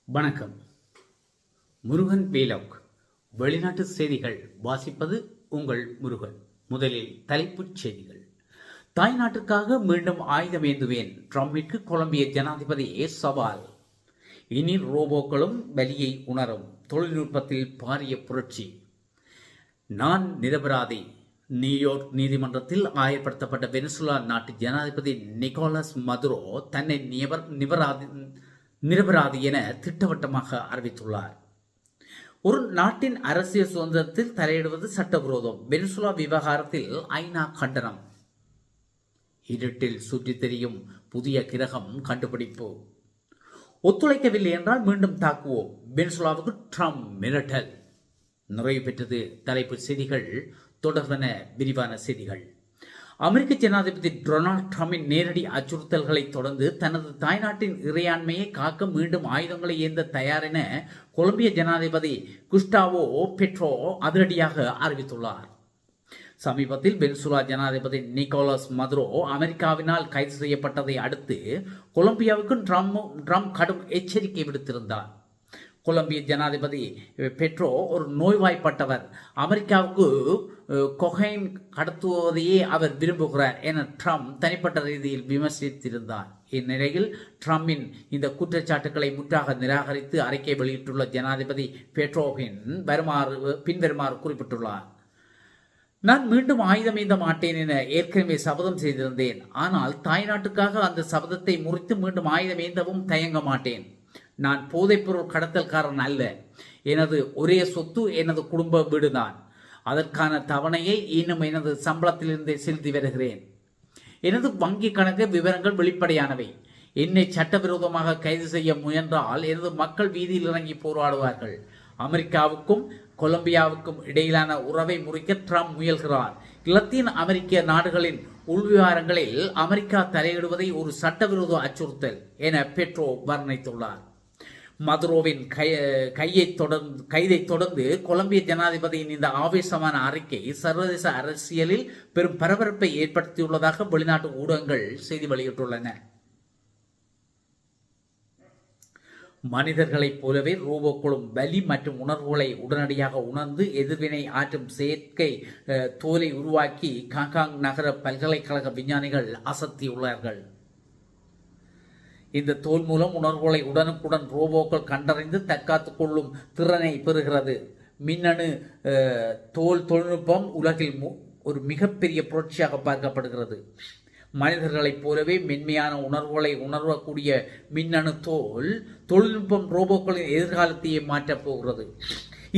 வணக்கம். முருகன் வீலாக். வெளிநாட்டு செய்திகள் வாசிப்பது உங்கள் முருகன். முதலில் தலைப்புச் செய்திகள். தாய்நாட்டுக்காக மீண்டும் ஆயுதம் ஏந்துவேன், ட்ரம்பிற்கு கொலம்பிய ஜனாதிபதி சவால். இனி ரோபோக்களும் வலியை உணரும், தொழில்நுட்பத்தில் பாரிய புரட்சி. நான் நிரபராதி. நியூயார்க் நீதிமன்றத்தில் ஆயப்படுத்தப்பட்ட வெனிசுலா நாட்டு ஜனாதிபதி நிக்கோலஸ் மதுரோ தன்னை நிரபராதி என திட்டவட்டமாக அறிவித்துள்ளார். ஒரு நாட்டின் அரசியல் சுதந்திரத்தில் தலையிடுவது சட்டவிரோதம். வெனிசுலா விவகாரத்தில் ஐநா கண்டனம். இருட்டில் சுற்றித் தெரியும் புதிய கிரகம் கண்டுபிடிப்பு. ஒத்துழைக்கவில்லை என்றால் மீண்டும் தாக்குவோம், வெனிசுலாவுக்கு ட்ரம்ப் மிரட்டல். நிறைவு பெற்றது தலைப்புச் செய்திகள். தொடர்பான விரிவான செய்திகள். அமெரிக்க ஜனாதிபதி டொனால்ட் ட்ரம்பின் நேரடி அச்சுறுத்தல்களை தொடர்ந்து தனது தாய்நாட்டின் இறையாண்மையை காக்க மீண்டும் ஆயுதங்களை ஏந்த தயார் என கொலம்பிய ஜனாதிபதி குஸ்டாவோ பெட்ரோ அதிரடியாக அறிவித்துள்ளார். சமீபத்தில் வெனிசுலா ஜனாதிபதி நிக்கோலஸ் மதுரோ அமெரிக்காவினால் கைது செய்யப்பட்டதை அடுத்து கொலம்பியாவுக்கும் ட்ரம்ப் கடும் எச்சரிக்கை விடுத்திருந்தார். கொலம்பிய ஜனாதிபதி பெட்ரோ ஒரு நோய்வாய்ப்பட்டவர், அமெரிக்காவுக்கு கொகைன் கடத்துவதையே அவர் விரும்புகிறார் என ட்ரம்ப் தனிப்பட்ட ரீதியில் விமர்சித்திருந்தார். இந்நிலையில் ட்ரம்பின் இந்த குற்றச்சாட்டுக்களை முற்றாக நிராகரித்து அறிக்கை வெளியிட்டுள்ள ஜனாதிபதி பெட்ரோவின் பின்வருமாறு குறிப்பிட்டுள்ளார். நான் மீண்டும் ஆயுதம் ஏந்த மாட்டேன் என ஏற்கனவே சபதம் செய்திருந்தேன். ஆனால் தாய்நாட்டுக்காக அந்த சபதத்தை முறித்து மீண்டும் ஆயுதம் ஏந்தவும் தயங்க மாட்டேன். நான் போதைப்பொருள் கடத்தல்காரன் அல்ல. எனது ஒரே சொத்து எனது குடும்ப வீடுதான். அதற்கான தவணையை இன்னும் எனது சம்பளத்திலிருந்தே செலுத்தி வருகிறேன். எனது வங்கி கணக்கு விவரங்கள் வெளிப்படையானவை. என்னை சட்டவிரோதமாக கைது செய்ய முயன்றால் எனது மக்கள் வீதியில் இறங்கி போராடுவார்கள். அமெரிக்காவுக்கும் கொலம்பியாவுக்கும் இடையிலான உறவை முறிக்க ட்ரம்ப் முயல்கிறார். லத்தீன் அமெரிக்க நாடுகளின் உள்விவகாரங்களில் அமெரிக்கா தலையிடுவதை ஒரு சட்டவிரோத அச்சுறுத்தல் என பெட்ரோ வர்ணித்துள்ளார். மதுரோவின் கைதை தொடர்ந்து கொலம்பிய ஜனாதிபதியின் இந்த ஆவேசமான அறிக்கை சர்வதேச அரசியலில் பெரும் பரபரப்பை ஏற்படுத்தியுள்ளதாக வெளிநாட்டு ஊடகங்கள் செய்தி வெளியிட்டுள்ளன. மனிதர்களைப் போலவே ரோபோக்களும் வலி மற்றும் உணர்வுகளை உடனடியாக உணர்ந்து எதிர்வினை ஆற்றும் செயற்கை தோலை உருவாக்கி காங்காங் நகர பல்கலைக்கழக விஞ்ஞானிகள் அசத்தியுள்ளார்கள். இந்த தோல் மூலம் உணர்வுகளை உடனுக்குடன் ரோபோக்கள் கண்டறிந்து தற்காத்துக் கொள்ளும் திறனை பெறுகிறது. மின்னணு தோல் தொழில்நுட்பம் உலகில் ஒரு மிகப்பெரிய புரட்சியாக பார்க்கப்படுகிறது. மனிதர்களைப் போலவே மென்மையான உணர்வுகளை உணரக்கூடிய மின்னணு தொழில்நுட்பம் ரோபோக்களின் எதிர்காலத்தையே மாற்றப் போகிறது.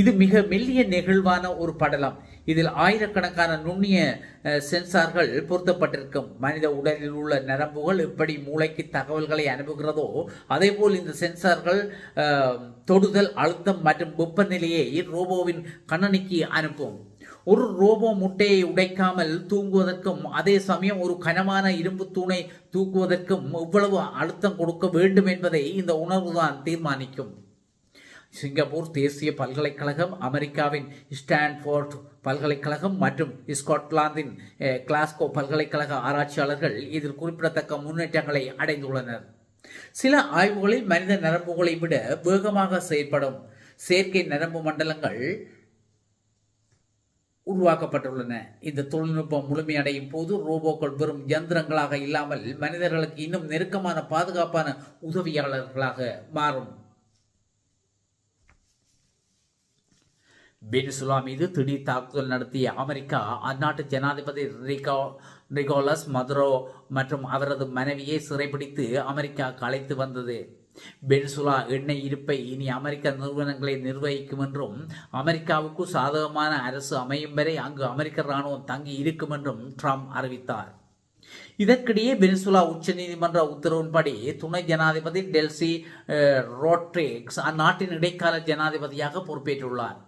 இது மிக மெல்லிய நெகிழ்வான ஒரு படலம். இதில் ஆயிரக்கணக்கான நுண்ணிய சென்சார்கள் பொருத்தப்பட்டிருக்கும். மனித உடலில் உள்ள நரம்புகள் எப்படி மூளைக்கு தகவல்களை அனுப்புகிறதோ அதேபோல் இந்த சென்சார்கள் தொடுதல், அழுத்தம் மற்றும் வெப்பநிலையை ரோபோவின் கணனிக்கு அனுப்பும். ஒரு ரோபோ முட்டையை உடைக்காமல் தூங்குவதற்கும் அதே சமயம் ஒரு கனமான இரும்பு தூணை தூக்குவதற்கும் எவ்வளவு அழுத்தம் கொடுக்க வேண்டும் என்பதை இந்த உணர்வுதான் தீர்மானிக்கும். சிங்கப்பூர் தேசிய பல்கலைக்கழகம், அமெரிக்காவின் ஸ்டான்ஃபோர்ட் பல்கலைக்கழகம் மற்றும் ஸ்காட்லாந்தின் கிளாஸ்கோ பல்கலைக்கழக ஆராய்ச்சியாளர்கள் இதில் குறிப்பிடத்தக்க முன்னேற்றங்களை அடைந்துள்ளனர். சில ஆய்வுகளில் மனித நரம்புகளை விட வேகமாக செயல்படும் செயற்கை நரம்பு மண்டலங்கள் உருவாக்கப்பட்டுள்ளன. இந்த தொழில்நுட்பம் முழுமையடையும் போது ரோபோக்கள் வெறும் யந்திரங்களாக இல்லாமல் மனிதர்களுக்கு இன்னும் நெருக்கமான பாதுகாப்பான உதவியாளர்களாக மாறும். வெனிசுலா மீது திடீர் தாக்குதல் நடத்திய அமெரிக்கா அந்நாட்டு ஜனாதிபதி நிக்கோலஸ் மதுரோ மற்றும் அவரது மனைவியை சிறைப்பிடித்து அமெரிக்காவுக்கு அழைத்து வந்தது. வெனிசுலா எண்ணெய் இருப்பை இனி அமெரிக்க நிறுவனங்களை நிர்வகிக்கும் என்றும் அமெரிக்காவுக்கு சாதகமான அரசு அமையும் வரை அங்கு அமெரிக்க இராணுவம் தங்கி இருக்கும் என்றும் ட்ரம்ப் அறிவித்தார். இதற்கிடையே வெனிசுலா உச்ச நீதிமன்ற உத்தரவின்படி துணை ஜனாதிபதி டெல்சி ரோட்ரிக்ஸ் அந்நாட்டின் இடைக்கால ஜனாதிபதியாக பொறுப்பேற்றுள்ளார்.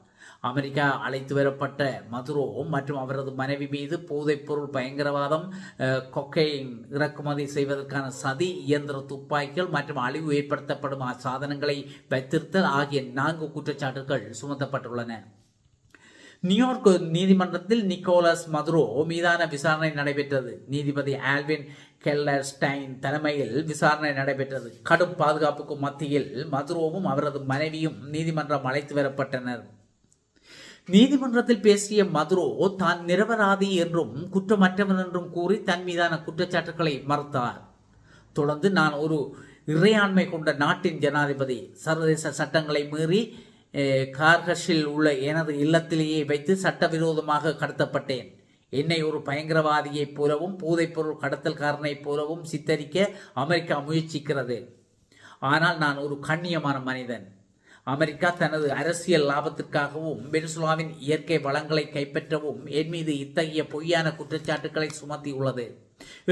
அமெரிக்கா அழைத்து வரப்பட்ட மதுரோ மற்றும் அவரது மனைவி மீது போதைப்பொருள், பயங்கரவாதம், கொக்கைன் இறக்குமதி செய்வதற்கான சதி, இயந்திர துப்பாக்கிகள் மற்றும் அழிவு ஏற்படுத்தப்படும் சாதனங்களை வைத்திருத்தல் ஆகிய 4 குற்றச்சாட்டுகள் சுமத்தப்பட்டுள்ளன. நியூயார்க் நீதிமன்றத்தில் நிக்கோலஸ் மதுரோ மீதான விசாரணை நடைபெற்றது. நீதிபதி ஆல்வின் கெல்லர்ஸ்டைன் தலைமையில் விசாரணை நடைபெற்றது. கடும் பாதுகாப்புக்கு மத்தியில் மதுரோவும் அவரது மனைவியும் நீதிமன்றம் அழைத்து வரப்பட்டனர். நீதிமன்றத்தில் பேசிய மதுரோ தான் நிரபராதி என்றும் குற்றமற்றவன் என்றும் கூறி தன் மீதான குற்றச்சாட்டுகளை மறுத்தார். தொடர்ந்து, நான் ஒரு இறையாண்மை கொண்ட நாட்டின் ஜனாதிபதி. சர்வதேச சட்டங்களை மீறி கார்கஷில் உள்ள எனது இல்லத்திலேயே வைத்து சட்டவிரோதமாக கடத்தப்பட்டேன். என்னை ஒரு பயங்கரவாதியைப் போலவும் போதைப்பொருள் கடத்தல்காரனைப் போலவும் சித்தரிக்க அமெரிக்கா முயற்சிக்கிறது. ஆனால் நான் ஒரு கண்ணியமான மனிதன். அமெரிக்கா தனது அரசியல் லாபத்திற்காகவும் வெனிசுலாவின் இயற்கை வளங்களை கைப்பற்றவும் என் மீது இத்தகைய பொய்யான குற்றச்சாட்டுக்களை சுமத்தியுள்ளது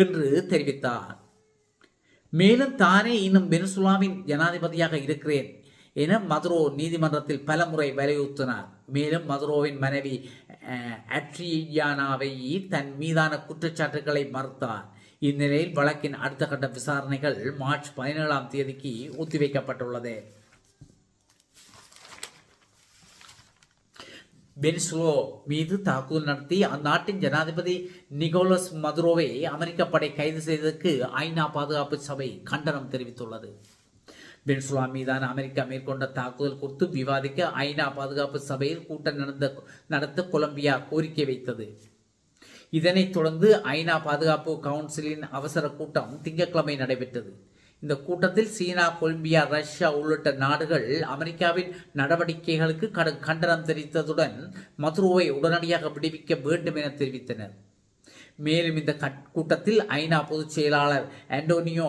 என்று தெரிவித்தார். மேலும் தானே இன்னும் வெனிசுலாவின் ஜனாதிபதியாக இருக்கிறேன் என மதுரோ நீதிமன்றத்தில் பலமுறை வலியுறுத்தினார். மேலும் மதுரோவின் மனைவி அட்ரியானாவை தன் மீதான குற்றச்சாட்டுகளை மறுத்தார். இந்நிலையில் வழக்கின் அடுத்த கட்ட விசாரணைகள் மார்ச் 17ஆம் தேதிக்கு ஒத்திவைக்கப்பட்டுள்ளது. வெனிசுலா மீது தாக்குதல் நடத்தி அந்நாட்டின் ஜனாதிபதி நிகோலஸ் மதுரோவை அமெரிக்க படை கைது செய்ததற்கு ஐநா பாதுகாப்பு சபை கண்டனம் தெரிவித்துள்ளது. வெனிசுலா மீதான அமெரிக்கா மேற்கொண்ட தாக்குதல் குறித்து விவாதிக்க ஐநா பாதுகாப்பு சபையில் கூட்டம் நடத்த கொலம்பியா கோரிக்கை வைத்தது. இதனைத் தொடர்ந்து ஐநா பாதுகாப்பு கவுன்சிலின் அவசர கூட்டம் திங்கட்கிழமை நடைபெற்றது. இந்த கூட்டத்தில் சீனா, கொலம்பியா, ரஷ்யா உள்ளிட்ட நாடுகள் அமெரிக்காவின் நடவடிக்கைகளுக்கு கண்டனம் தெரிவித்ததுடன் மதுரோவை உடனடியாக விடுவிக்க வேண்டும் என தெரிவித்தனர். மேலும் இந்த கூட்டத்தில் ஐநா பொதுச் செயலாளர் ஆண்டோனியோ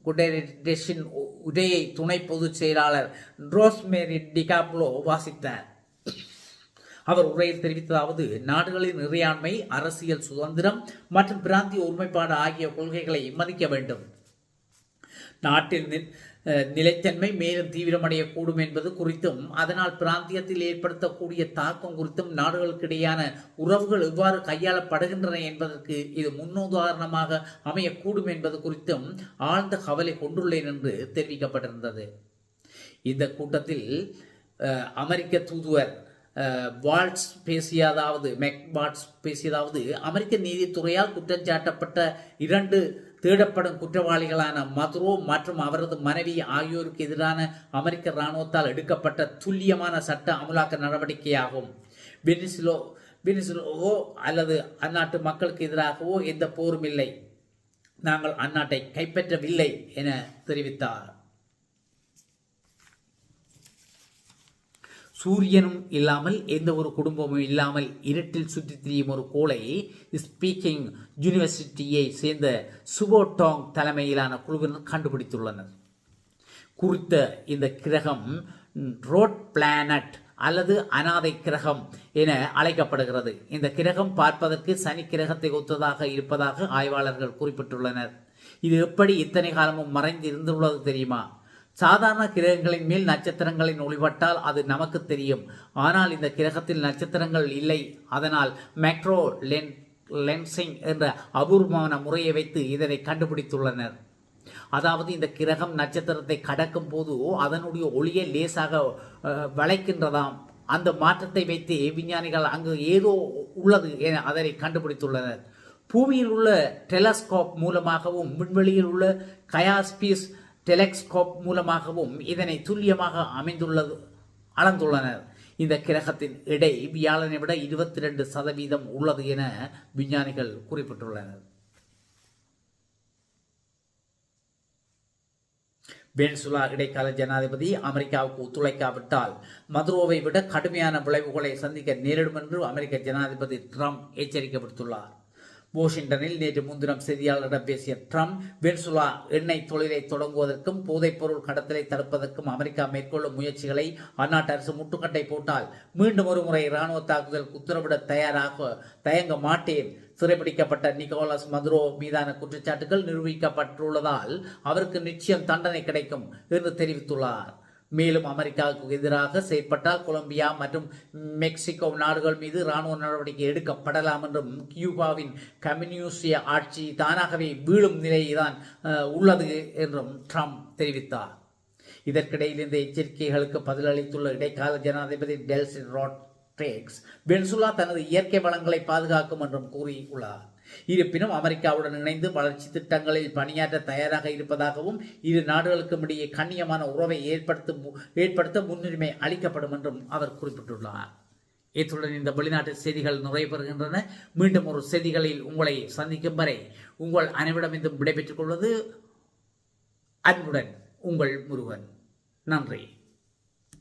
குடெரஸின் உரையை துணை பொதுச் செயலாளர் ரோஸ்மேரி டிகாப்லோ வாசித்தார். அவர் உரையில் தெரிவித்ததாவது: நாடுகளின் இறையாண்மை, அரசியல் சுதந்திரம் மற்றும் பிராந்திய ஒருமைப்பாடு ஆகிய கொள்கைகளை மதிக்க வேண்டும். நாட்டில் நிலைத்தன்மை மேலும் தீவிரமடையக்கூடும் என்பது குறித்தும் அதனால் பிராந்தியத்தில் ஏற்படுத்தக்கூடிய தாக்கம் குறித்தும் நாடுகளுக்கிடையான உறவுகள் எவ்வாறு கையாளப்படுகின்றன என்பதற்கு இது முன்னுதாரணமாக அமையக்கூடும் என்பது குறித்தும் ஆழ்ந்த கவலை கொண்டுள்ளேன் என்று தெரிவிக்கப்பட்டிருந்தது. இந்த கூட்டத்தில் அமெரிக்க தூதுவர் வால்ட்ஸ் பேசியதாவது அமெரிக்க நீதித்துறையால் குற்றஞ்சாட்டப்பட்ட 2 தேடப்படும் குற்றவாளிகளான மதுரோ மற்றும் அவரது மனைவி ஆகியோருக்கு எதிரான அமெரிக்க இராணுவத்தால் எடுக்கப்பட்ட துல்லியமான சட்ட அமலாக்க நடவடிக்கையாகும். வெனிசுலாவோ அல்லது அந்நாட்டு மக்களுக்கு எதிராகவோ எந்த போரும் இல்லை. நாங்கள் அந்நாட்டை கைப்பற்றவில்லை என தெரிவித்தார். சூரியனும் இல்லாமல் எந்த ஒரு குடும்பமும் இல்லாமல் இருட்டில் சுற்றித் திரியும் ஒரு கோளை ஸ்பீக்கிங் யூனிவர்சிட்டியை சேர்ந்த சுபோடாங் தலைமையிலான குழுவினர் கண்டுபிடித்துள்ளனர். குறித்த இந்த கிரகம் ரோட் பிளானட் அல்லது அனாதை கிரகம் என அழைக்கப்படுகிறது. இந்த கிரகம் பார்ப்பதற்கு சனி கிரகத்தை ஒத்ததாக இருப்பதாக ஆய்வாளர்கள் குறிப்பிட்டுள்ளனர். இது எப்படி இத்தனை காலமும் மறைந்து இருந்துள்ளது தெரியுமா? சாதாரண கிரகங்களின் மேல் நட்சத்திரங்களின் ஒளிபட்டால் அது நமக்கு தெரியும். ஆனால் இந்த கிரகத்தில் நட்சத்திரங்கள் இல்லை. அதனால் மேக்ரோ லென்சிங் என்ற அபூர்வமான முறையை வைத்து இதனை கண்டுபிடித்துள்ளனர். அதாவது இந்த கிரகம் நட்சத்திரத்தை கடக்கும் போது அதனுடைய ஒளியை லேசாக வளைக்கின்றதாம். அந்த மாற்றத்தை வைத்து விஞ்ஞானிகள் அங்கு ஏதோ உள்ளது என அதனை கண்டுபிடித்துள்ளனர். பூமியில் உள்ள டெலஸ்கோப் மூலமாகவும் விண்வெளியில் உள்ள கயாஸ்பீஸ் டெலெஸ்கோப் மூலமாகவும் இதனை துல்லியமாக அளந்துள்ளனர். இந்த கிரகத்தின் எடை வியாழனை விட 22% உள்ளது என விஞ்ஞானிகள் குறிப்பிட்டுள்ளனர். வெனிசுலா இடைக்கால ஜனாதிபதி அமெரிக்காவுக்கு ஒத்துழைக்காவிட்டால் மதுரோவை விட கடுமையான விளைவுகளை சந்திக்க நேரிடும் என்று அமெரிக்க ஜனாதிபதி ட்ரம்ப் எச்சரிக்கை விடுத்துள்ளார். வாஷிங்டனில் நேற்று முன்தினம் செய்தியாளர்களிடம் பேசிய ட்ரம்ப், வெனிசுலா எண்ணெய் தொழிலை தொடங்குவதற்கும் போதைப்பொருள் கடத்தலை தடுப்பதற்கும் அமெரிக்கா மேற்கொள்ளும் முயற்சிகளை அந்நாட்டு அரசு முட்டுக்கட்டை போட்டால் மீண்டும் ஒருமுறை இராணுவ தாக்குதலுக்கு உத்தரவிட தயங்க மாட்டேன். சிறைபிடிக்கப்பட்ட நிகோலஸ் மதுரோ மீதான குற்றச்சாட்டுகள் நிரூபிக்கப்பட்டுள்ளதால் அவருக்கு நிச்சயம் தண்டனை கிடைக்கும் என்று தெரிவித்துள்ளார். மேலும் அமெரிக்காவுக்கு எதிராக செயற்பட்டால் கொலம்பியா மற்றும் மெக்சிகோ நாடுகள் மீது இராணுவ நடவடிக்கை எடுக்கப்படலாம் என்றும் கியூபாவின் கம்யூனிஸ்ட் ஆட்சி தானாகவே வீழும் நிலைதான் உள்ளது என்றும் ட்ரம்ப் தெரிவித்தார். இதற்கிடையில் இந்த எச்சரிக்கைகளுக்கு பதிலளித்துள்ள இடைக்கால ஜனாதிபதி டெல்சி ரோட்ரிக்ஸ் வெனிசுலா தனது இயற்கை வளங்களை பாதுகாக்கும் என்றும் கூறியுள்ளார். இருப்பினும் அமெரிக்காவுடன் இணைந்து வளர்ச்சி திட்டங்களில் பணியாற்ற தயாராக இருப்பதாகவும் இரு நாடுகளுக்கும் இடையே கண்ணியமான உறவை ஏற்படுத்த முன்னுரிமை அளிக்கப்படும் என்றும் அவர் குறிப்பிட்டுள்ளார். இத்துடன் இந்த வெளிநாட்டு செய்திகள் நிறைவு பெறுகின்றன. மீண்டும் ஒரு செய்திகளில் உங்களை சந்திக்கும் வரை உங்கள் அனைவரிடமிருந்தும் விடைபெற்றுக் கொள்வது அன்புடன் உங்கள் முருகன். நன்றி.